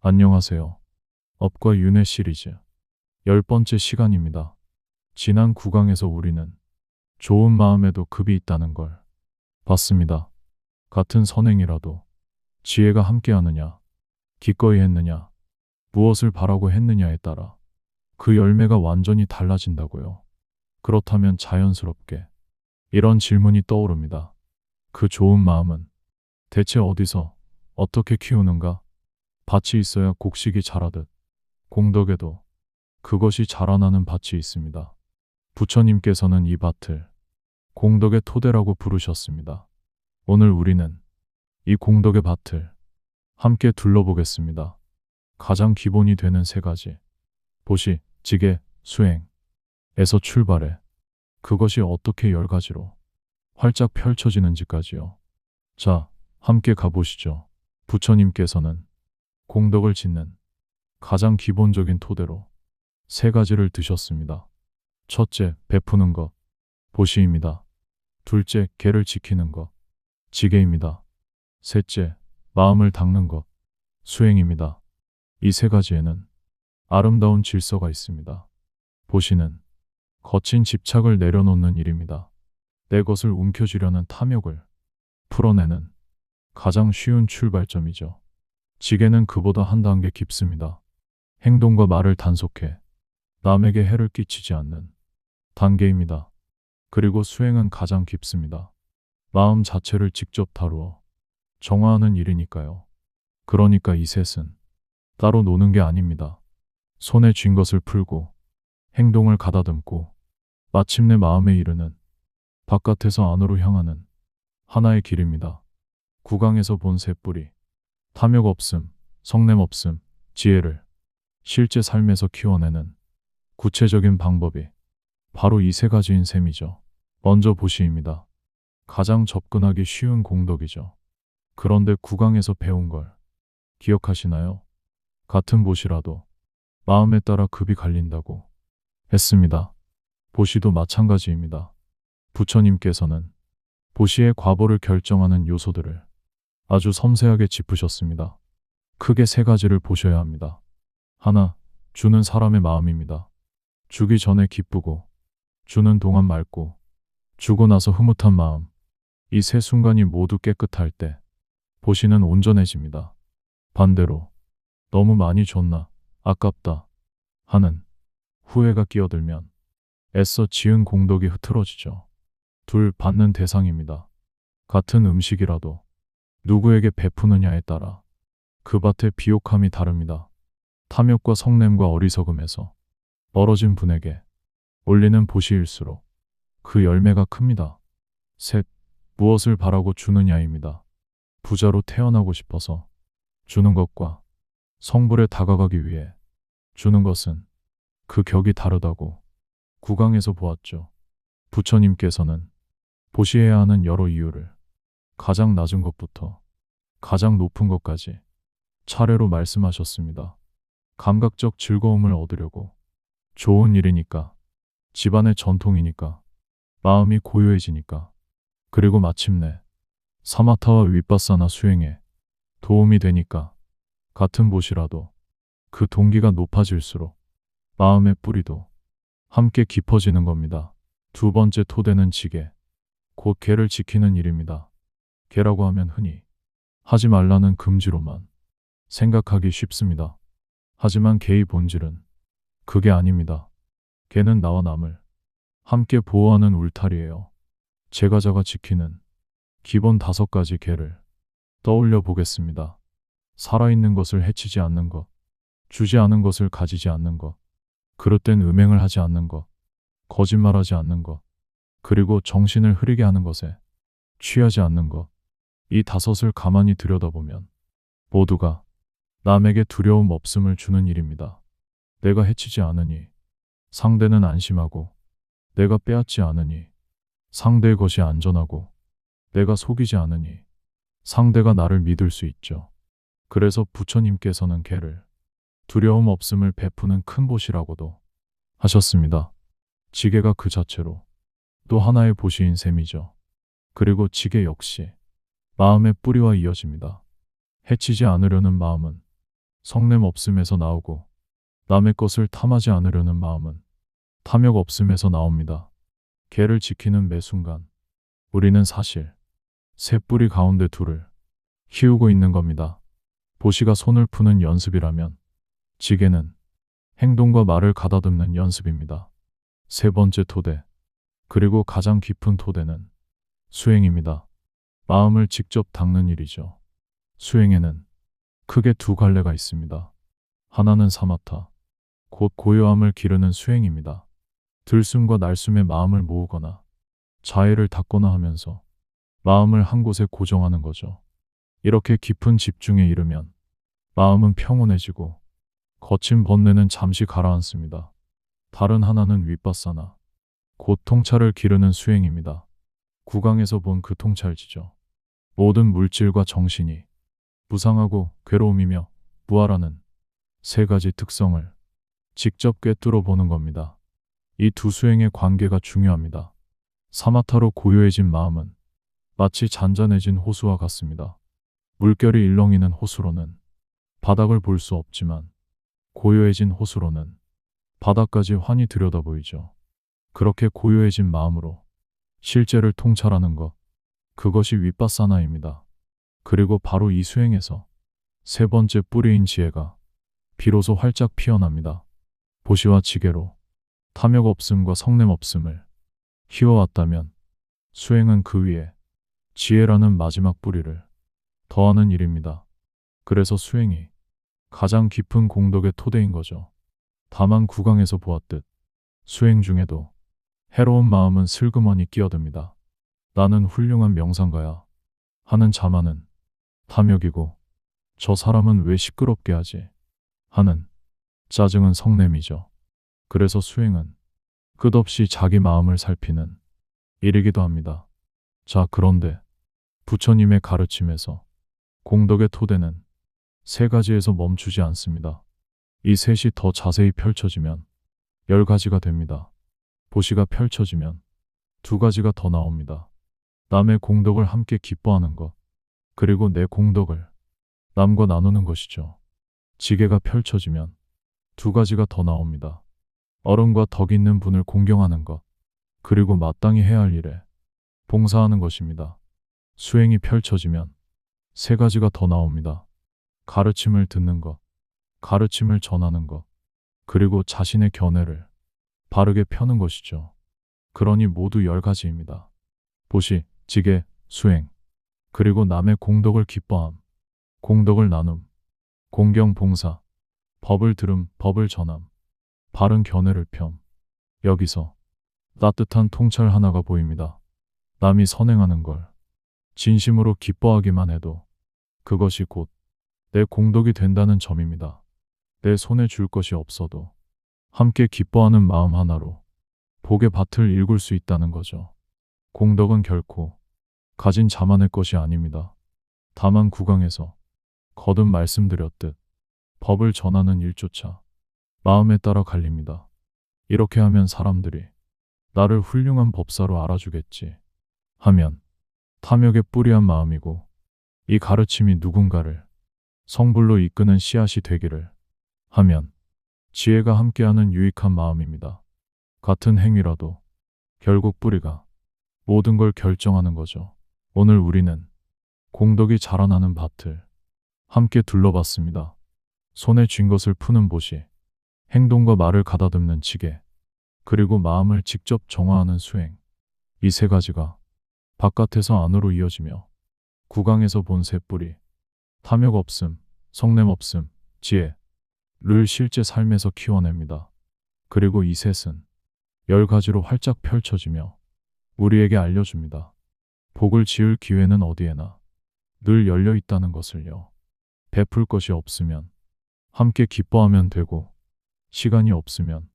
안녕하세요. 업과 윤회 시리즈 10번째 시간입니다. 지난 구강에서 우리는 좋은 마음에도 급이 있다는 걸 봤습니다. 같은 선행이라도 지혜가 함께하느냐, 기꺼이 했느냐, 무엇을 바라고 했느냐에 따라 그 열매가 완전히 달라진다고요. 그렇다면 자연스럽게 이런 질문이 떠오릅니다. 그 좋은 마음은 대체 어디서 어떻게 키우는가? 밭이 있어야 곡식이 자라듯 공덕에도 그것이 자라나는 밭이 있습니다. 부처님께서는 이 밭을 공덕의 토대라고 부르셨습니다. 오늘 우리는 이 공덕의 밭을 함께 둘러보겠습니다. 가장 기본이 되는 세 가지. 보시, 지계, 수행에서 출발해 그것이 어떻게 10가지로 활짝 펼쳐지는지까지요. 자, 함께 가보시죠. 부처님께서는 공덕을 짓는 가장 기본적인 토대로 세 가지를 드셨습니다. 첫째, 베푸는 것, 보시입니다. 둘째, 계를 지키는 것, 지계입니다. 셋째, 마음을 닦는 것, 수행입니다. 이 세 가지에는 아름다운 질서가 있습니다. 보시는 거친 집착을 내려놓는 일입니다. 내 것을 움켜쥐려는 탐욕을 풀어내는 가장 쉬운 출발점이죠. 지계는 그보다 한 단계 깊습니다. 행동과 말을 단속해 남에게 해를 끼치지 않는 단계입니다. 그리고 수행은 가장 깊습니다. 마음 자체를 직접 다루어 정화하는 일이니까요. 그러니까 이 셋은 따로 노는 게 아닙니다. 손에 쥔 것을 풀고 행동을 가다듬고 마침내 마음에 이르는 바깥에서 안으로 향하는 하나의 길입니다. 구강에서 본 세 뿌리, 탐욕 없음, 성냄 없음, 지혜를 실제 삶에서 키워내는 구체적인 방법이 바로 이 세 가지인 셈이죠. 먼저 보시입니다. 가장 접근하기 쉬운 공덕이죠. 그런데 구강에서 배운 걸 기억하시나요? 같은 보시라도 마음에 따라 급이 갈린다고 했습니다. 보시도 마찬가지입니다. 부처님께서는 보시의 과보를 결정하는 요소들을 아주 섬세하게 짚으셨습니다. 크게 세 가지를 보셔야 합니다. 하나, 주는 사람의 마음입니다. 주기 전에 기쁘고 주는 동안 맑고 주고 나서 흐뭇한 마음. 이 세 순간이 모두 깨끗할 때 보시는 온전해집니다. 반대로 너무 많이 줬나, 아깝다 하는 후회가 끼어들면 애써 지은 공덕이 흐트러지죠. 둘, 받는 대상입니다. 같은 음식이라도 누구에게 베푸느냐에 따라 그 밭의 비옥함이 다릅니다. 탐욕과 성냄과 어리석음에서 멀어진 분에게 올리는 보시일수록 그 열매가 큽니다. 셋, 무엇을 바라고 주느냐입니다. 부자로 태어나고 싶어서 주는 것과 성불에 다가가기 위해 주는 것은 그 격이 다르다고 구강에서 보았죠. 부처님께서는 보시해야 하는 여러 이유를 가장 낮은 것부터 가장 높은 것까지 차례로 말씀하셨습니다. 감각적 즐거움을 얻으려고, 좋은 일이니까, 집안의 전통이니까, 마음이 고요해지니까, 그리고 마침내 사마타와 윗바사나 수행에 도움이 되니까 같은 보시라도 그 동기가 높아질수록 마음의 뿌리도 함께 깊어지는 겁니다. 두 번째 토대는 지계, 곧 계를 지키는 일입니다. 계라고 하면 흔히 하지 말라는 금지로만 생각하기 쉽습니다. 하지만 계의 본질은 그게 아닙니다. 계는 나와 남을 함께 보호하는 울타리예요. 제가자가 지키는 기본 5가지 계를 떠올려 보겠습니다. 살아있는 것을 해치지 않는 것, 주지 않은 것을 가지지 않는 것, 그릇된 음행을 하지 않는 것, 거짓말하지 않는 것, 그리고 정신을 흐리게 하는 것에 취하지 않는 것. 이 5을 가만히 들여다보면 모두가 남에게 두려움 없음을 주는 일입니다. 내가 해치지 않으니 상대는 안심하고, 내가 빼앗지 않으니 상대의 것이 안전하고, 내가 속이지 않으니 상대가 나를 믿을 수 있죠. 그래서 부처님께서는 계를 두려움 없음을 베푸는 큰 보시라고도 하셨습니다. 지계가 그 자체로 또 하나의 보시인 셈이죠. 그리고 지계 역시 마음의 뿌리와 이어집니다. 해치지 않으려는 마음은 성냄 없음에서 나오고 남의 것을 탐하지 않으려는 마음은 탐욕 없음에서 나옵니다. 개를 지키는 매 순간 우리는 사실 새 뿌리 가운데 둘을 키우고 있는 겁니다. 보시가 손을 푸는 연습이라면 지게는 행동과 말을 가다듬는 연습입니다. 세 번째 토대, 그리고 가장 깊은 토대는 수행입니다. 마음을 직접 닦는 일이죠. 수행에는 크게 두 갈래가 있습니다. 하나는 사마타, 곧 고요함을 기르는 수행입니다. 들숨과 날숨에 마음을 모으거나 자해를 닦거나 하면서 마음을 한 곳에 고정하는 거죠. 이렇게 깊은 집중에 이르면 마음은 평온해지고 거친 번뇌는 잠시 가라앉습니다. 다른 하나는 윗바사나, 곧 통찰을 기르는 수행입니다. 구강에서 본 그 통찰지죠. 모든 물질과 정신이 무상하고 괴로움이며 무아라는 세 가지 특성을 직접 꿰뚫어 보는 겁니다. 이 두 수행의 관계가 중요합니다. 사마타로 고요해진 마음은 마치 잔잔해진 호수와 같습니다. 물결이 일렁이는 호수로는 바닥을 볼 수 없지만 고요해진 호수로는 바닥까지 환히 들여다 보이죠. 그렇게 고요해진 마음으로 실제를 통찰하는 것, 그것이 윗바사나입니다. 그리고 바로 이 수행에서 세 번째 뿌리인 지혜가 비로소 활짝 피어납니다. 보시와 지게로 탐욕 없음과 성냄 없음을 키워왔다면 수행은 그 위에 지혜라는 마지막 뿌리를 더하는 일입니다. 그래서 수행이 가장 깊은 공덕의 토대인 거죠. 다만 구강에서 보았듯 수행 중에도 해로운 마음은 슬그머니 끼어듭니다. 나는 훌륭한 명상가야 하는 자만은 탐욕이고 저 사람은 왜 시끄럽게 하지 하는 짜증은 성냄이죠. 그래서 수행은 끝없이 자기 마음을 살피는 일이기도 합니다. 자, 그런데 부처님의 가르침에서 공덕의 토대는 세 가지에서 멈추지 않습니다. 이 셋이 더 자세히 펼쳐지면 10가지가 됩니다. 보시가 펼쳐지면 2가지가 더 나옵니다. 남의 공덕을 함께 기뻐하는 것, 그리고 내 공덕을 남과 나누는 것이죠. 지게가 펼쳐지면 2가지가 더 나옵니다. 어른과 덕 있는 분을 공경하는 것, 그리고 마땅히 해야 할 일에 봉사하는 것입니다. 수행이 펼쳐지면 3가지가 더 나옵니다. 가르침을 듣는 것, 가르침을 전하는 것, 그리고 자신의 견해를 바르게 펴는 것이죠. 그러니 모두 10가지입니다. 보시, 지게, 수행, 그리고 남의 공덕을 기뻐함, 공덕을 나눔, 공경 봉사, 법을 들음, 법을 전함, 바른 견해를 펴. 여기서 따뜻한 통찰 하나가 보입니다. 남이 선행하는 걸 진심으로 기뻐하기만 해도 그것이 곧 내 공덕이 된다는 점입니다. 내 손에 줄 것이 없어도 함께 기뻐하는 마음 하나로 복의 밭을 일굴 수 있다는 거죠. 공덕은 결코 가진 자만의 것이 아닙니다. 다만 구강에서 거듭 말씀드렸듯 법을 전하는 일조차 마음에 따라 갈립니다. 이렇게 하면 사람들이 나를 훌륭한 법사로 알아주겠지 하면 탐욕에 뿌리한 마음이고, 이 가르침이 누군가를 성불로 이끄는 씨앗이 되기를 하면 지혜가 함께하는 유익한 마음입니다. 같은 행위라도 결국 뿌리가 모든 걸 결정하는 거죠. 오늘 우리는 공덕이 자라나는 밭을 함께 둘러봤습니다. 손에 쥔 것을 푸는 보시, 행동과 말을 가다듬는 지게, 그리고 마음을 직접 정화하는 수행. 이 3가지가 바깥에서 안으로 이어지며 구강에서 본 새 뿌리, 탐욕 없음, 성냄 없음, 지혜를 실제 삶에서 키워냅니다. 그리고 이 셋은 10가지로 활짝 펼쳐지며 우리에게 알려줍니다. 복을 지을 기회는 어디에나 늘 열려 있다는 것을요. 베풀 것이 없으면 함께 기뻐하면 되고, 시간이 없으면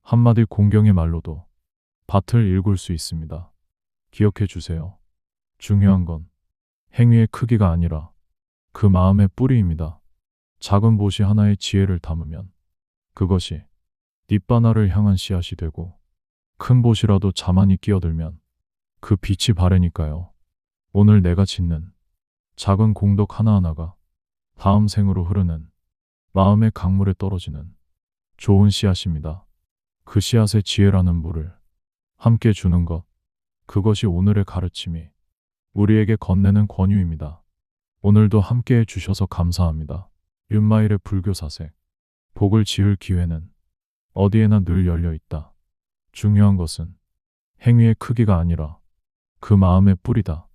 한마디 공경의 말로도 밭을 일굴 수 있습니다. 기억해 주세요. 중요한 건 행위의 크기가 아니라 그 마음의 뿌리입니다. 작은 보시 하나의 지혜를 담으면 그것이 잎바나를 향한 씨앗이 되고, 큰 보시라도 자만이 끼어들면 그 빛이 바래니까요. 오늘 내가 짓는 작은 공덕 하나하나가 다음 생으로 흐르는 마음의 강물에 떨어지는 좋은 씨앗입니다. 그 씨앗의 지혜라는 물을 함께 주는 것, 그것이 오늘의 가르침이 우리에게 건네는 권유입니다. 오늘도 함께 해주셔서 감사합니다. 윤마일의 불교 사색. 복을 지을 기회는 어디에나 늘 열려 있다. 중요한 것은 행위의 크기가 아니라 그 마음의 뿌리다.